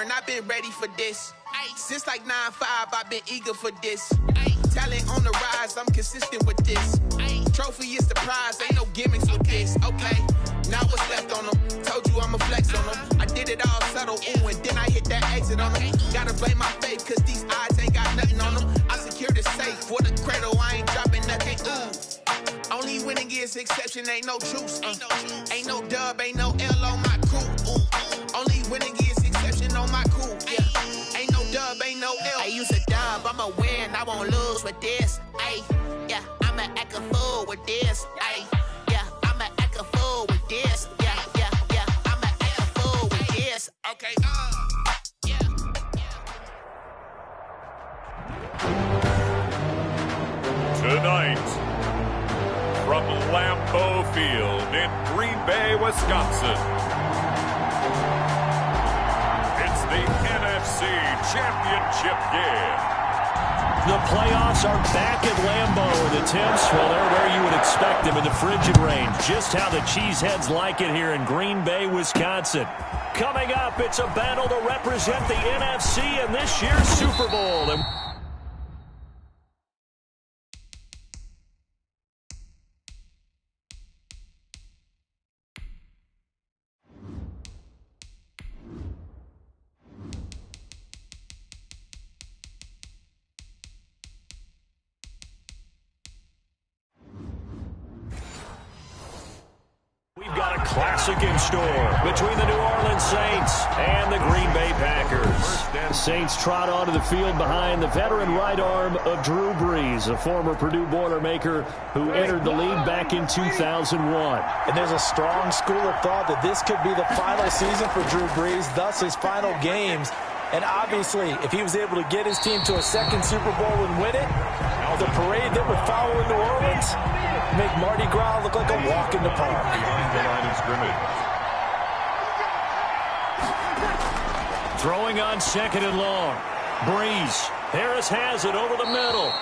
learn, I've been ready for this. Since like 9-5, I've been eager for this. Talent on the rise, I'm consistent with this. Trophy is the prize, ain't no gimmicks with this. Okay, now what's left on them? Told you I'ma flex on them. I did it all subtle, ooh, and then I hit that exit on them. Gotta blame my faith, cause these eyes ain't got nothing on them. I secured the safe for the cradle, I ain't dropping nothing, ooh. Only winning is exception, ain't no truce. Ain't no dub, ain't no L on my crew. Ooh. Only winning is exception on my crew. Yeah. Ain't no dub, ain't no L. I use a dub, I'ma win, I won't lose with this. Ay, yeah, I'ma act a fool with this. Ay, yeah, I'ma act a fool with this. Yeah, yeah, yeah, I'ma act a fool with this. Okay, yeah. Tonight, from Lambeau Field in Green Bay, Wisconsin, it's the NFC Championship game. The playoffs are back at Lambeau, and the temps, well, they're where you would expect them in the frigid rain. Just how the Cheeseheads like it here in Green Bay, Wisconsin. Coming up, it's a battle to represent the NFC in this year's Super Bowl. We've got a classic in store between the New Orleans Saints and the Green Bay Packers. The Saints trot onto the field behind the veteran right arm of Drew Brees, a former Purdue Boilermaker who entered the league back in 2001. And there's a strong school of thought that this could be the final season for Drew Brees, thus his final games. And obviously, if he was able to get his team to a second Super Bowl and win it, the parade that would follow in New Orleans make Mardi Gras look like a walk in the park. Behind the line of scrimmage. Throwing on second and long. Brees. Harris has it over the middle.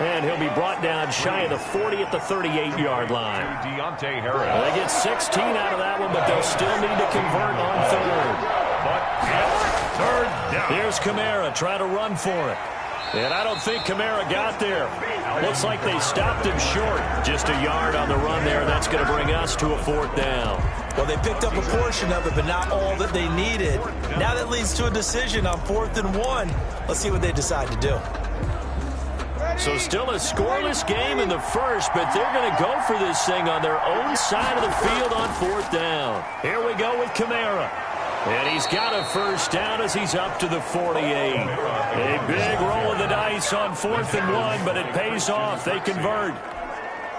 And he'll be brought down shy of the 40 at the 38-yard line. Deontay Harris. They get 16 out of that one, but they'll still need to convert on third. But it's third down. Here's Kamara trying to run for it. And I don't think Kamara got there. Looks like they stopped him short. Just a yard on the run there. That's going to bring us to a fourth down. Well, they picked up a portion of it, but not all that they needed. Now that leads to a decision on 4th and 1. Let's see what they decide to do. So still a scoreless game in the first, but they're going to go for this thing on their own side of the field on 4th down. Here we go with Kamara. And he's got a first down as he's up to the 48. A big roll of the dice on 4th and 1, but it pays off. They convert.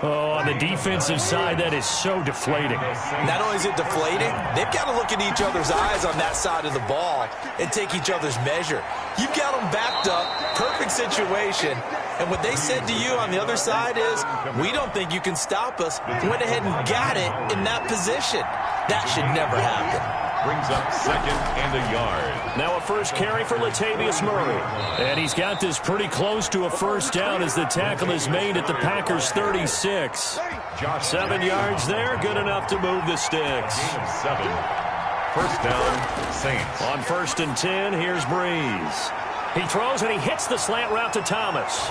Oh, on the defensive side, that is so deflating. Not only is it deflating, they've got to look in each other's eyes on that side of the ball and take each other's measure. You've got them backed up, perfect situation, and what they said to you on the other side is, we don't think you can stop us. Went ahead and got it in that position. That should never happen. Brings up second and a yard. Now a first carry for Latavius Murray. And he's got this pretty close to a first down as the tackle is made at the Packers' 36. 7 yards there, good enough to move the sticks. 7. First down, Saints. On 1st and 10, here's Brees. He throws and he hits the slant route to Thomas.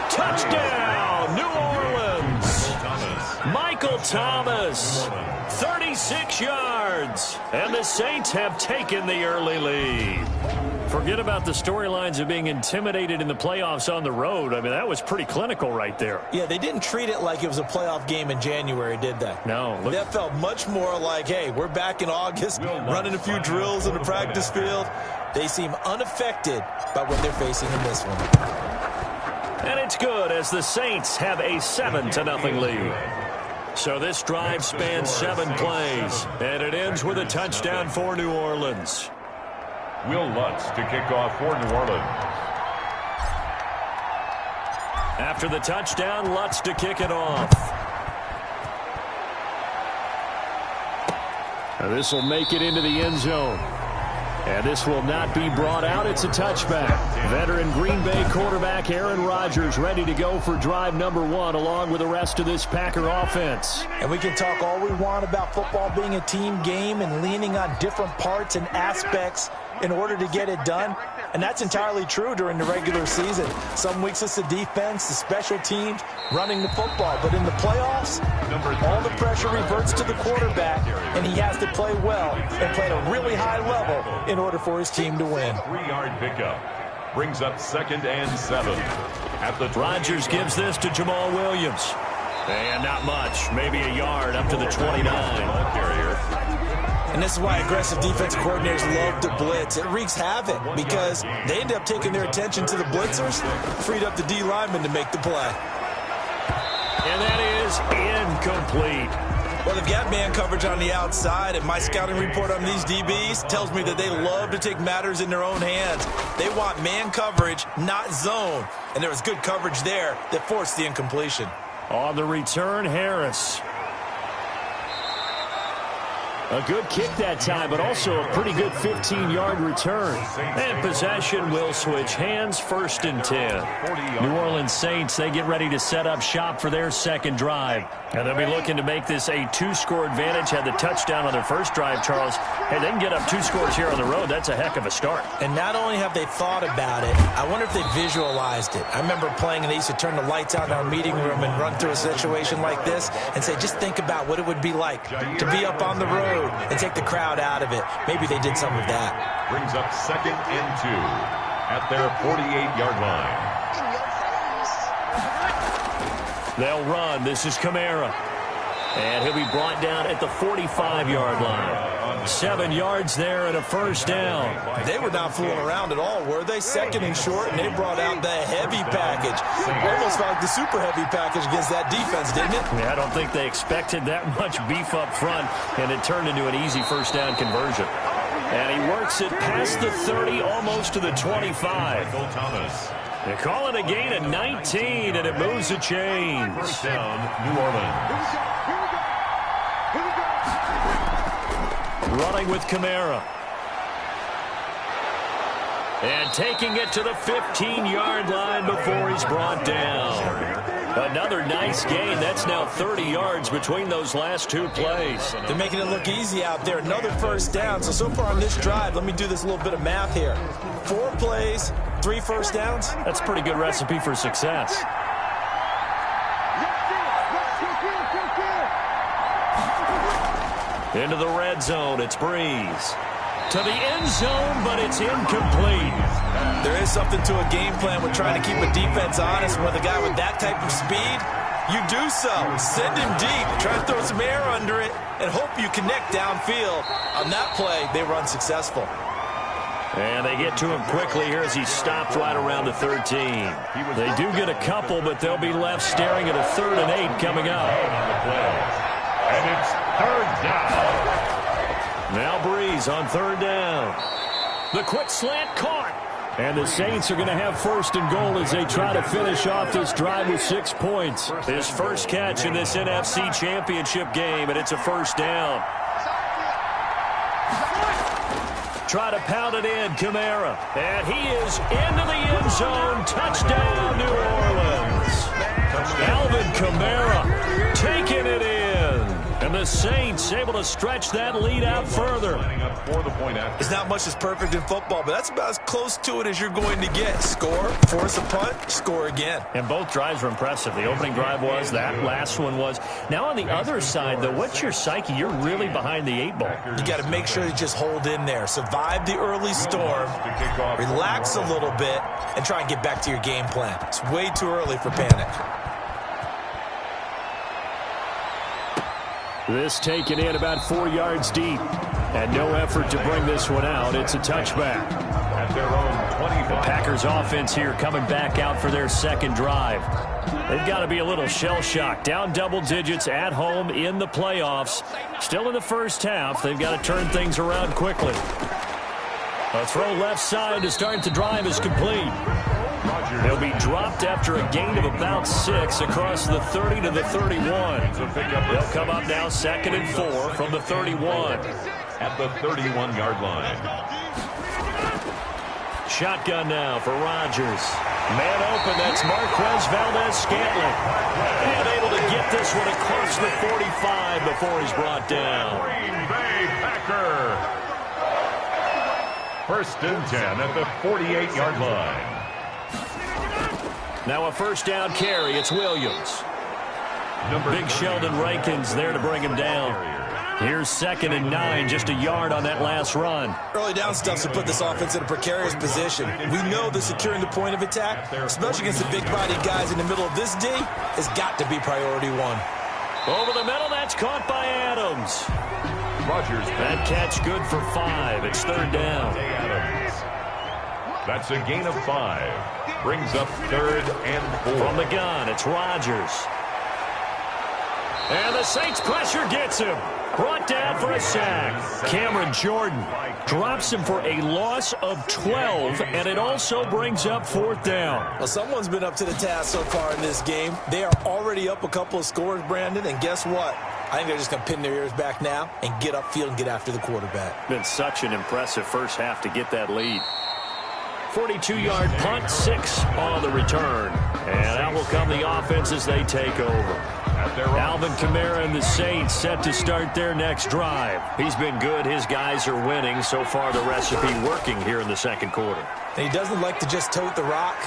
Touchdown, New Orleans. Michael Thomas. 36 yards. And the Saints have taken the early lead. Forget about the storylines of being intimidated in the playoffs on the road. I mean, that was pretty clinical right there. Yeah, they didn't treat it like it was a playoff game in January, did they? No. That felt much more like, hey, we're back in August, running a few drills in the practice field. They seem unaffected by what they're facing in this one. And it's good as the Saints have a 7-0 lead. So this drive spans 7 plays, and it ends with a touchdown for New Orleans. Will Lutz to kick off for New Orleans. After the touchdown, Lutz to kick it off. Now this will make it into the end zone. And this will not be brought out. It's a touchback. Veteran Green Bay quarterback Aaron Rodgers ready to go for drive number 1 along with the rest of this Packer offense. And we can talk all we want about football being a team game and leaning on different parts and aspects in order to get it done. And that's entirely true during the regular season. Some weeks it's the defense, the special teams, running the football. But in the playoffs, all the pressure reverts to the quarterback, and he has to play well and play at a really high level in order for his team to win. 3-yard pickup brings up 2nd and 7. At the Rodgers gives this to Jamal Williams. And not much, maybe a yard up to the 29. carrier. And this is why aggressive defensive coordinators love to blitz. It wreaks havoc because they end up taking their attention to the blitzers, freed up the D lineman to make the play. And that is incomplete. Well, they've got man coverage on the outside, and my scouting report on these DBs tells me that they love to take matters in their own hands. They want man coverage, not zone. And there was good coverage there that forced the incompletion. On the return, Harris. A good kick that time, but also a pretty good 15-yard return. And possession will switch hands, 1st and 10. New Orleans Saints, they get ready to set up shop for their second drive. And they'll be looking to make this a 2-score advantage. Had the touchdown on their first drive, Charles. Hey, they can get up 2 scores here on the road. That's a heck of a start. And not only have they thought about it, I wonder if they visualized it. I remember playing, and they used to turn the lights out in our meeting room and run through a situation like this and say, just think about what it would be like to be up on the road and take the crowd out of it. Maybe they did some of that. Brings up 2nd and 2 at their 48-yard line. They'll run. This is Kamara. And he'll be brought down at the 45-yard line. 7 yards there and a 1st down. They were not fooling around at all, were they? 2nd and short, and they brought out the heavy package. Almost felt like the super heavy package against that defense, didn't it? Yeah, I don't think they expected that much beef up front, and it turned into an easy 1st down conversion. And he works it past the 30, almost to the 25. Thomas. They call it a gain of 19, and it moves the chains. 1st down, New Orleans. Running with Kamara. And taking it to the 15-yard line before he's brought down. Another nice gain. That's now 30 yards between those last 2 plays. They're making it look easy out there. Another 1st down. So far on this drive, let me do this little bit of math here. 4 plays, 3 1st downs. That's a pretty good recipe for success. Into the red zone, it's Breeze. To the end zone, but it's incomplete. There is something to a game plan with trying to keep a defense honest. With a guy with that type of speed, you do so. Send him deep. Try to throw some air under it and hope you connect downfield. On that play, they were unsuccessful. And they get to him quickly here as he stopped right around the 13. They do get a couple, but they'll be left staring at a 3rd and 8 coming up. And it's 3rd down. Now Breeze on 3rd down. The quick slant caught. And the Saints are going to have 1st and goal as they try to finish off this drive with 6 points. His first catch in this NFC Championship game, and it's a 1st down. Try to pound it in, Kamara. And he is into the end zone. Touchdown, New Orleans. Alvin Kamara taking it in. And the Saints able to stretch that lead out further. It's not much that's perfect in football, but that's about as close to it as you're going to get. Score, force a punt, score again. And both drives were impressive. The opening drive was, that last one was. Now on the other side, though, what's your psyche? You're really behind the 8 ball. You got to make sure you just hold in there. Survive the early storm, relax a little bit, and try and get back to your game plan. It's way too early for panic. This taken in about 4 yards deep. And no effort to bring this one out. It's a touchback. At their own 25. The Packers offense here coming back out for their second drive. They've got to be a little shell-shocked. Down double digits at home in the playoffs. Still in the first half. They've got to turn things around quickly. A throw left side to start the drive is complete. He'll be dropped after a gain of about 6 across the 30 to the 31. They'll come up now 2nd and 4 from the 31. At the 31-yard line. Shotgun now for Rodgers. Man open, that's Marquez Valdez-Scantling. And able to get this one across the 45 before he's brought down. Green Bay Packer. First and 10 at the 48-yard line. Now a first down carry. It's Williams. Big Sheldon Rankins there to bring him down. Here's 2nd and 9, just a yard on that last run. Early down stuff to put this offense in a precarious position. We know that securing the point of attack, especially against the big-bodied guys in the middle of this D, has got to be priority one. Over the middle, that's caught by Adams. Rodgers. That catch good for 5. It's 3rd down. That's a gain of 5. Brings up 3rd and 4. From the gun, it's Rodgers. And the Saints pressure gets him. Brought down for a sack. Cameron Jordan drops him for a loss of 12, and it also brings up 4th down. Well, someone's been up to the task so far in this game. They are already up a couple of scores, Brandon, and guess what? I think they're just going to pin their ears back now and get upfield and get after the quarterback. Been such an impressive first half to get that lead. 42-yard punt, 6 on the return. And out will come the offense as they take over. Alvin Kamara and the Saints set to start their next drive. He's been good. His guys are winning. So far, the recipe working here in the second quarter. And he doesn't like to just tote the rock.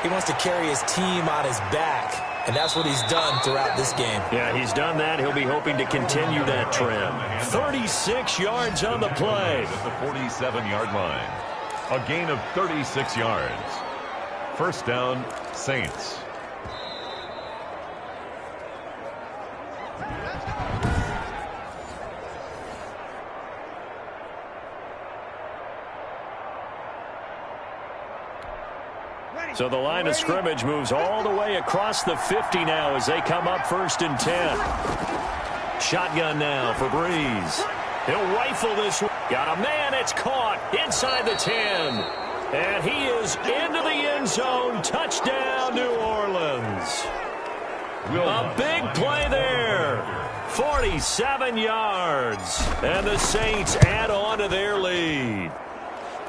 He wants to carry his team on his back. And that's what he's done throughout this game. Yeah, he's done that. He'll be hoping to continue that trend. 36 yards on the play. At the 47-yard line. A gain of 36 yards. First down, Saints. So the line of scrimmage moves all the way across the 50 now as they come up 1st and 10. Shotgun now for Breeze. He'll rifle this one. Got a man. It's caught inside the 10. And he is into the end zone. Touchdown, New Orleans. A big play there. 47 yards. And the Saints add on to their lead.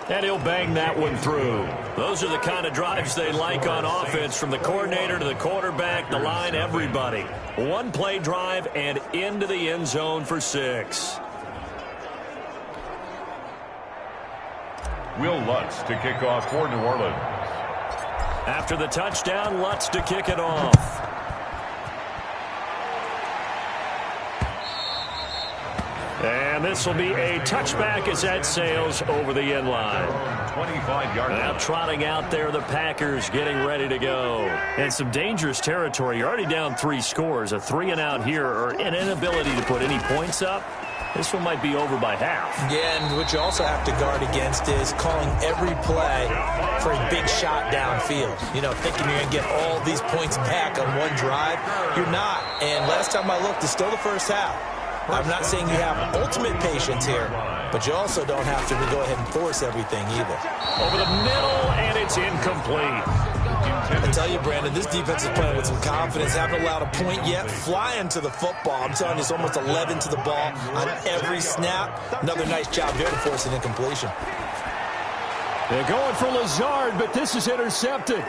And he'll bang that one through. Those are the kind of drives they like on offense, from the coordinator to the quarterback, the line, everybody. One play drive and into the end zone for 6. Will Lutz to kick off for New Orleans. After the touchdown, Lutz to kick it off. And this will be a touchback as that sails over the end line. 25-yard line. Now trotting out there, the Packers getting ready to go. And some dangerous territory. You're already down 3 scores. A 3-and-out here, or an inability to put any points up. This one might be over by half. Yeah, and what you also have to guard against is calling every play for a big shot downfield. You know, thinking you're going to get all these points back on one drive. You're not. And last time I looked, it's still the first half. I'm not saying you have ultimate patience here, but you also don't have to go ahead and force everything either. Over the middle, and it's incomplete. I tell you, Brandon, this defense is playing with some confidence. Haven't allowed a point yet. Flying to the football. I'm telling you, it's almost 11 to the ball on every snap. Another nice job there to force an incompletion. They're going for Lazard, but this is intercepted.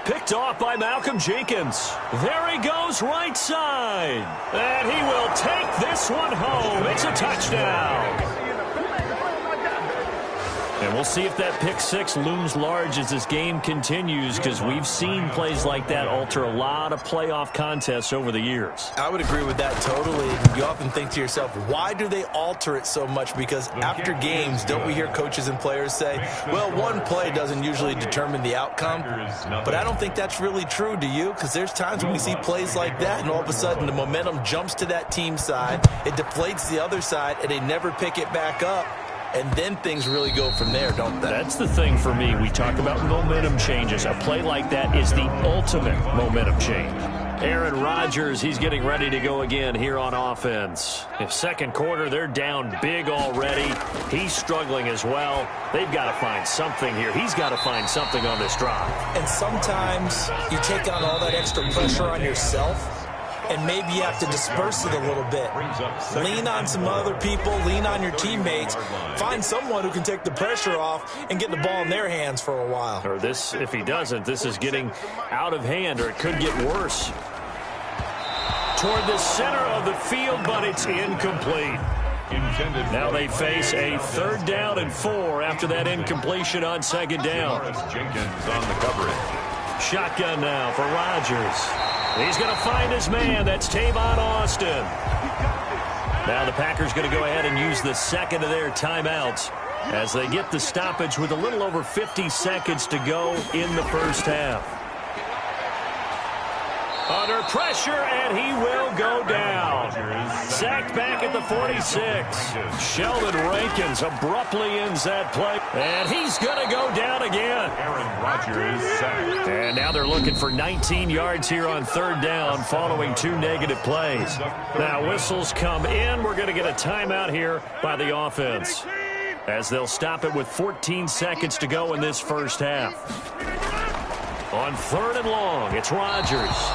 Picked off by Malcolm Jenkins. There he goes, right side. And he will take this one home. It's a touchdown. And we'll see if that pick 6 looms large as this game continues, because we've seen plays like that alter a lot of playoff contests over the years. I would agree with that totally. You often think to yourself, why do they alter it so much? Because after games, don't we hear coaches and players say, well, one play doesn't usually determine the outcome? But I don't think that's really true, do you? Because there's times when we see plays like that, and all of a sudden the momentum jumps to that team side, it deflates the other side, and they never pick it back up. And then things really go from there, don't they? That's the thing for me. We talk about momentum changes. A play like that is the ultimate momentum change. Aaron Rodgers, he's getting ready to go again here on offense. In second quarter, they're down big already. He's struggling as well. They've got to find something here. He's got to find something on this drive. And sometimes you take on all that extra pressure on yourself, and maybe you have to disperse it a little bit. Lean on some other people. Lean on your teammates. Find someone who can take the pressure off and get the ball in their hands for a while. Or this, if he doesn't, this is getting out of hand, or it could get worse. Toward the center of the field, but it's incomplete. Now they face a 3rd down and 4 after that incompletion on 2nd down. Jenkins on the coverage. Shotgun now for Rodgers. He's going to find his man. That's Tavon Austin. Now the Packers going to go ahead and use the 2nd of their timeouts as they get the stoppage with a little over 50 seconds to go in the first half. Under pressure, and he will go down. Sacked back at the 46. Sheldon Rankins abruptly ends that play, and he's going to go down again. Aaron Rodgers sacked. And now they're looking for 19 yards here on 3rd down following 2 negative plays. Now whistles come in. We're going to get a timeout here by the offense as they'll stop it with 14 seconds to go in this first half. On 3rd and long, it's Rodgers.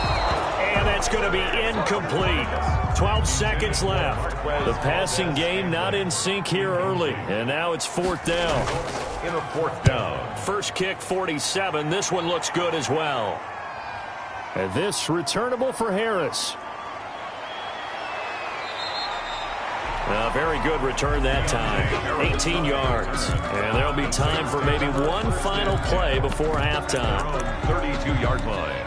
And that's going to be incomplete. 12 seconds left. The passing game not in sync here early. And now it's 4th down. In a 4th down. First kick, 47. This one looks good as well. And this returnable for Harris. A very good return that time. 18 yards. And there'll be time for maybe one final play before halftime. 32-yard line.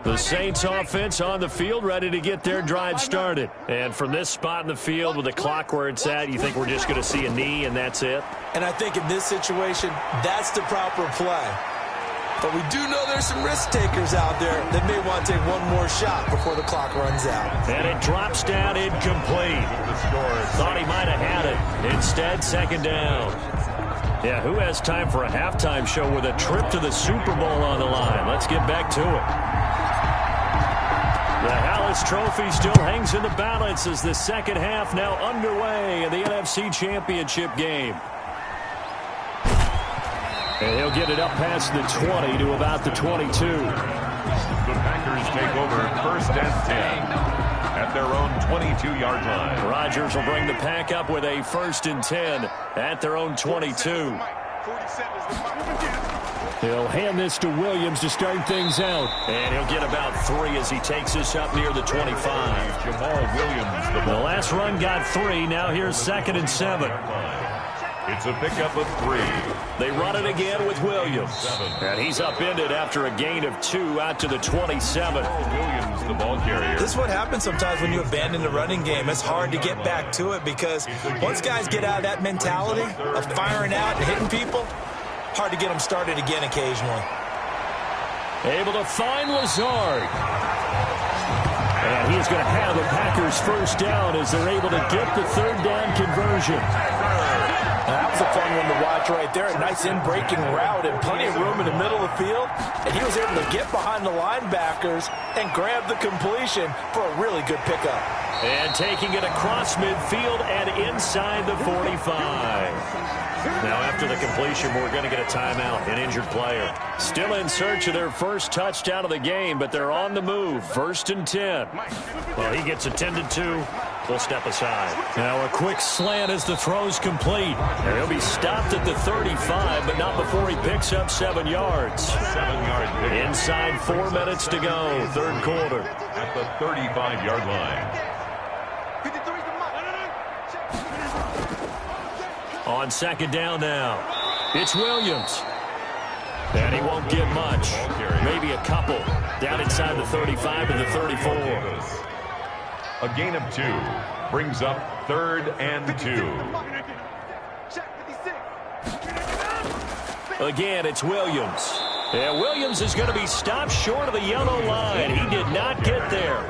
The Saints offense on the field, ready to get their drive started. And from this spot in the field with the clock where it's at, you think we're just going to see a knee and that's it? And I think in this situation, that's the proper play. But we do know there's some risk takers out there that may want to take one more shot before the clock runs out. And it drops down incomplete. Thought he might have had it. Instead, 2nd down. Yeah, who has time for a halftime show with a trip to the Super Bowl on the line? Let's get back to it. The Hallis Trophy still hangs in the balance as the second half now underway in the NFC Championship game. And he'll get it up past the 20 to about the 22. The Packers take over 1st and 10 at their own 22-yard line. Rodgers will bring the pack up with a 1st and 10 at their own 22. He'll hand this to Williams to start things out. And he'll get about 3 as he takes this up near the 25. Jamal Williams. The last run got 3. Now here's 2nd and 7. It's a pickup of 3. They run it again with Williams. And he's upended after a gain of 2 out to the 27. Williams, the ball carrier. This is what happens sometimes when you abandon the running game. It's hard to get back to it because once guys get out of that mentality of firing out and hitting people, hard to get them started again occasionally. Able to find Lazard. And he's going to have the Packers 1st down as they're able to get the 3rd down conversion. That was a fun one to watch right there. A nice in-breaking route and plenty of room in the middle of the field. And he was able to get behind the linebackers and grab the completion for a really good pickup. And taking it across midfield and inside the 45. Now after the completion, we're going to get a timeout, an injured player. Still in search of their first touchdown of the game, but they're on the move. 1st and 10. Well, he gets attended to. We'll step aside. Now a quick slant as the throw's complete. And he'll be stopped at the 35, but not before he picks up 7 yards. 7-yard pick. Inside 4 minutes to go, 3rd quarter. At the 35-yard line. On 2nd down now, it's Williams. And he won't get much. Maybe a couple. Down inside the 35 and the 34. A gain of 2 brings up 3rd and 2. Again, it's Williams. And Williams is going to be stopped short of the yellow line. He did not get there.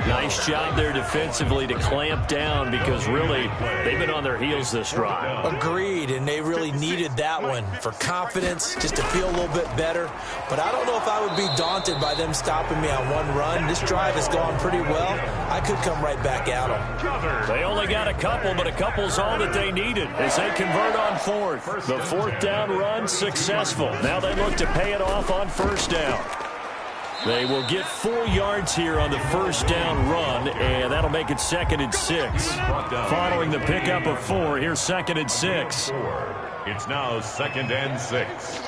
Nice job there defensively to clamp down because really they've been on their heels this drive. Agreed, and they really needed that one for confidence, just to feel a little bit better. But I don't know if I would be daunted by them stopping me on one run. This drive has gone pretty well. I could come right back at them. They only got a couple, but a couple's all that they needed as they convert on 4th. The 4th down run successful. Now they look to pay it off on 1st down. They will get 4 yards here on the first down run, and that'll make it 2nd and 6. Following the pickup of 4, here's 2nd and 6. It's now 2nd and 6.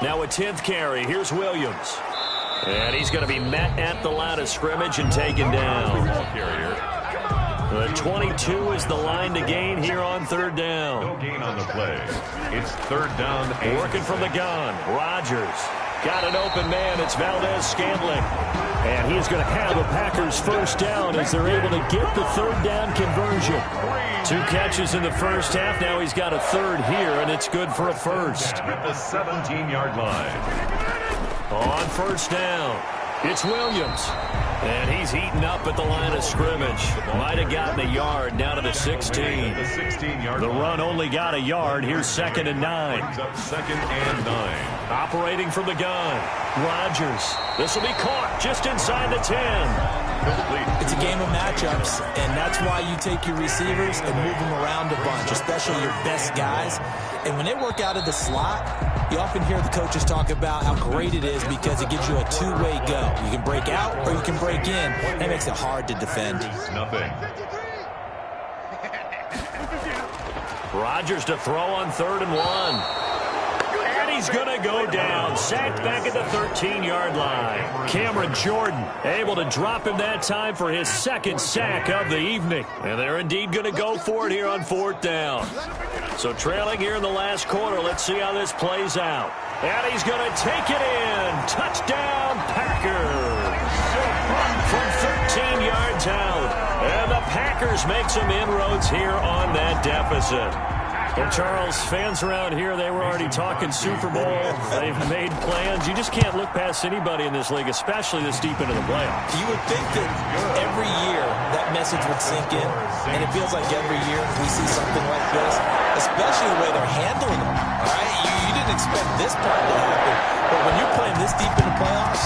Now a 10th carry. Here's Williams. And he's going to be met at the line of scrimmage and taken down. The 22 is the line to gain here on 3rd down. No gain on the play. It's 3rd down. Working from the gun. Rodgers. Got an open man. It's Valdez-Scantling. And he's going to have the Packers first down as they're able to get the 3rd down conversion. 2 catches in the first half. Now he's got a 3rd here, and it's good for a first. At the 17-yard line. On first down, it's Williams. And he's heating up at the line of scrimmage. Might have gotten a yard down to the 16. The run only got a yard. Here's 2nd and 9. 2nd and 9. Operating from the gun. Rodgers. This will be caught just inside the 10. It's a game of matchups, and that's why you take your receivers and move them around a bunch, especially your best guys. And when they work out of the slot, you often hear the coaches talk about how great it is because it gives you a two-way go. You can break out or you can break in. That makes it hard to defend. Nothing. Rodgers to throw on 3rd and 1. He's going to go down. Sacked back at the 13-yard line. Cameron Jordan able to drop him that time for his 2nd sack of the evening. And they're indeed going to go for it here on 4th down. So trailing here in the last quarter. Let's see how this plays out. And he's going to take it in. Touchdown, Packers. From 13 yards out. And the Packers make some inroads here on that deficit. Well, Charles, fans around here, they were already talking Super Bowl. They've made plans. You just can't look past anybody in this league, especially this deep into the playoffs. You would think that every year that message would sink in, and it feels like every year we see something like this, especially the way they're handling them. All right? You didn't expect this part to happen, but when you're playing this deep in the playoffs,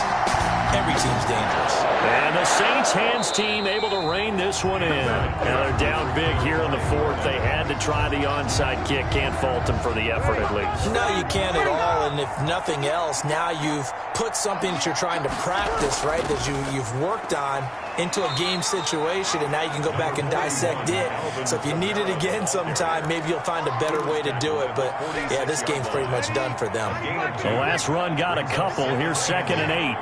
every team's dangerous. And the Saints hands team able to rein this one in. Now they're down big here in the 4th. They had to try the onside kick. Can't fault them for the effort at least. No, you can't at all. And if nothing else, now you've put something that you're trying to practice, right, that you've worked on into a game situation, and now you can go back and dissect it. So if you need it again sometime, maybe you'll find a better way to do it. But, yeah, this game's pretty much done for them. The last run got a couple. Here's 2nd and 8.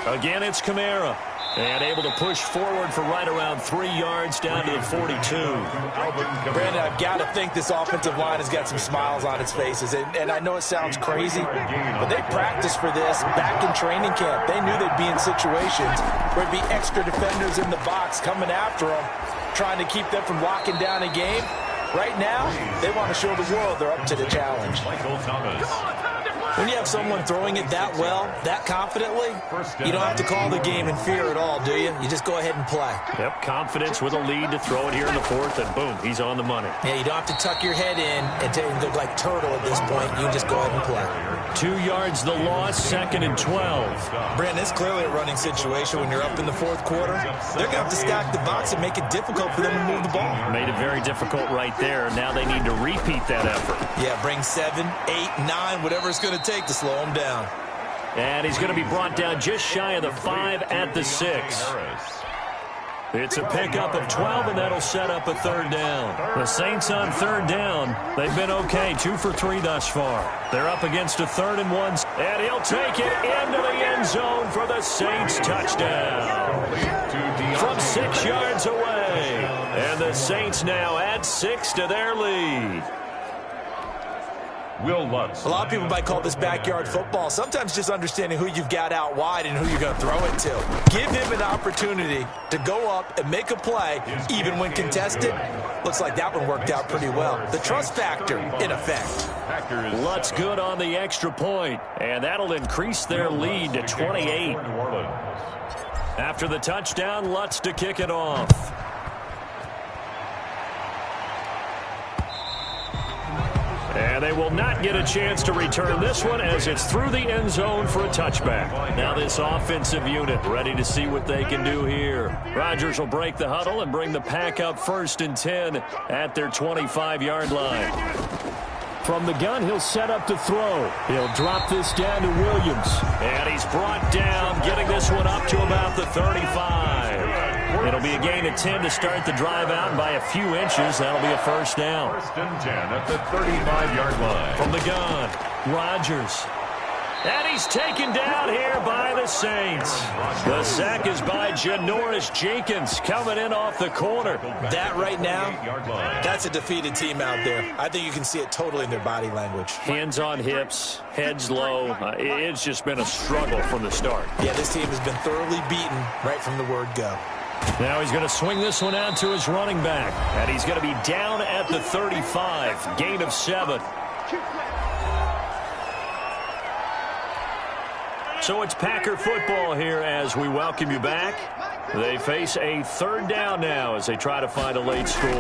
Again, it's Kamara. And able to push forward for right around 3 yards down to the 42. Brandon, I've got to think this offensive line has got some smiles on its faces. And I know it sounds crazy, but they practiced for this back in training camp. They knew they'd be in situations where there'd be extra defenders in the box coming after them, trying to keep them from locking down a game. Right now, they want to show the world they're up to the challenge. Michael Thomas. When you have someone throwing it that well, that confidently, you don't have to call the game in fear at all, do you? You just go ahead and play. Yep, confidence with a lead to throw it here in the 4th, and boom, he's on the money. Yeah, you don't have to tuck your head in and look like turtle at this point. You just go ahead and play. 2 yards the loss, 2nd and 12. Brandon, it's clearly a running situation when you're up in the 4th quarter. They're going to have to stack the box and make it difficult for them to move the ball. Made it very difficult right there. Now they need to repeat that effort. Yeah, bring 7, 8, 9, whatever it's going to take to slow him down. And he's going to be brought down just shy of the 5 at the 6. It's a pickup of 12, and that'll set up a 3rd down. The Saints on 3rd down. They've been okay, 2 for 3 thus far. They're up against a 3rd and 1. And he'll take it into the end zone for the Saints touchdown. From 6 yards away. And the Saints now add 6 to their lead. Will Lutz. A lot of people might call this backyard football. Sometimes just understanding who you've got out wide and who you're going to throw it to. Give him an opportunity to go up and make a play, even when contested. Looks like that one worked out pretty well. The trust factor, in effect. Lutz good on the extra point, and that'll increase their lead to 28. After the touchdown, Lutz to kick it off. And they will not get a chance to return this one as it's through the end zone for a touchback. Now this offensive unit ready to see what they can do here. Rodgers will break the huddle and bring the pack up 1st and 10 at their 25-yard line. From the gun, he'll set up to throw. He'll drop this down to Williams. And he's brought down, getting this one up to about the 35. It'll be a gain of 10 to start the drive out, and by a few inches, that'll be a first down. First and 10 at the 35-yard line. From the gun, Rodgers. And he's taken down here by the Saints. The sack is by Janoris Jenkins coming in off the corner. That right now, that's a defeated team out there. I think you can see it totally in their body language. Hands on hips, heads low. It's just been a struggle from the start. Yeah, this team has been thoroughly beaten right from the word go. Now he's going to swing this one out to his running back. And he's going to be down at the 35. Gain of 7. So it's Packer football here as we welcome you back. They face a third down now as they try to find a late score.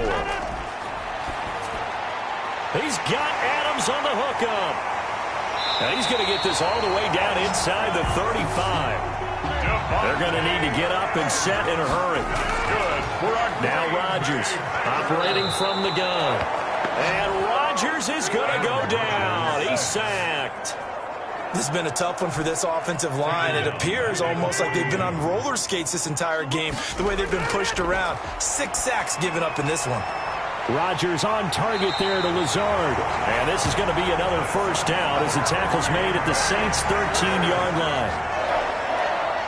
He's got Adams on the hookup. And he's going to get this all the way down inside the 35. They're going to need to get up and set in a hurry. Now Rodgers operating from the gun. And Rodgers is going to go down. He's sacked. This has been a tough one for this offensive line. It appears almost like they've been on roller skates this entire game, the way they've been pushed around. 6 sacks given up in this one. Rodgers on target there to Lazard. And this is going to be another first down as the tackle's made at the Saints' 13-yard line.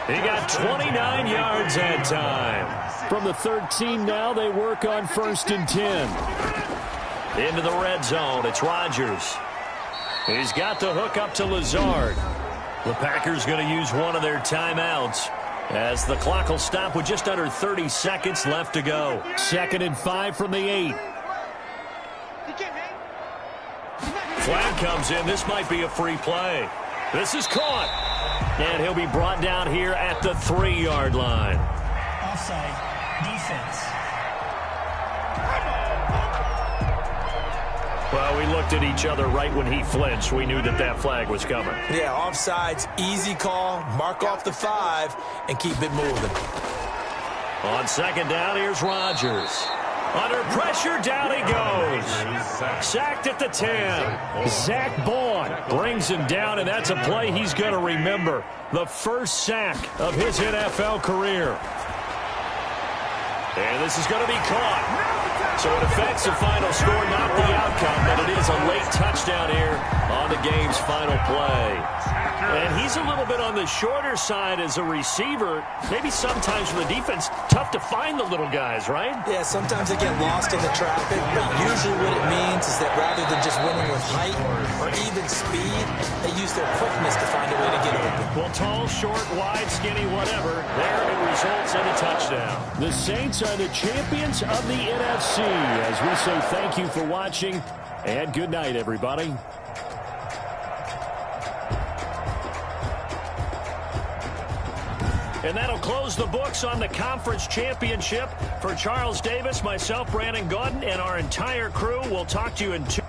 He got 29 yards that time. From the 13 now, they work on 1st and 10. Into the red zone, it's Rodgers. He's got the hook up to Lazard. The Packers going to use one of their timeouts as the clock will stop with just under 30 seconds left to go. 2nd and 5 from the 8. Flag comes in. This might be a free play. This is caught. And he'll be brought down here at the 3-yard line. Offside defense. Well, we looked at each other right when he flinched. We knew that that flag was coming. Yeah, offsides, easy call, mark off the 5, and keep it moving. On 2nd down, here's Rodgers. Under pressure, down he goes. Sacked at the 10. Zach Baun brings him down, and that's a play he's going to remember. The first sack of his NFL career. And this is going to be caught. So it affects the final score, not the outcome, but it is a late touchdown here on the game's final play. And he's a little bit on the shorter side as a receiver. Maybe sometimes for the defense, tough to find the little guys, right? Yeah, sometimes they get lost in the traffic, but usually what it means is that rather than just winning with height or even speed, they use their quickness to find a way to get open. Well, tall, short, wide, skinny, whatever, there it results in a touchdown. The Saints are the champions of the NFC as we say thank you for watching and good night, everybody. And that'll close the books on the conference championship. For Charles Davis, myself, Brandon Gaudin, and our entire crew, we'll talk to you in 2.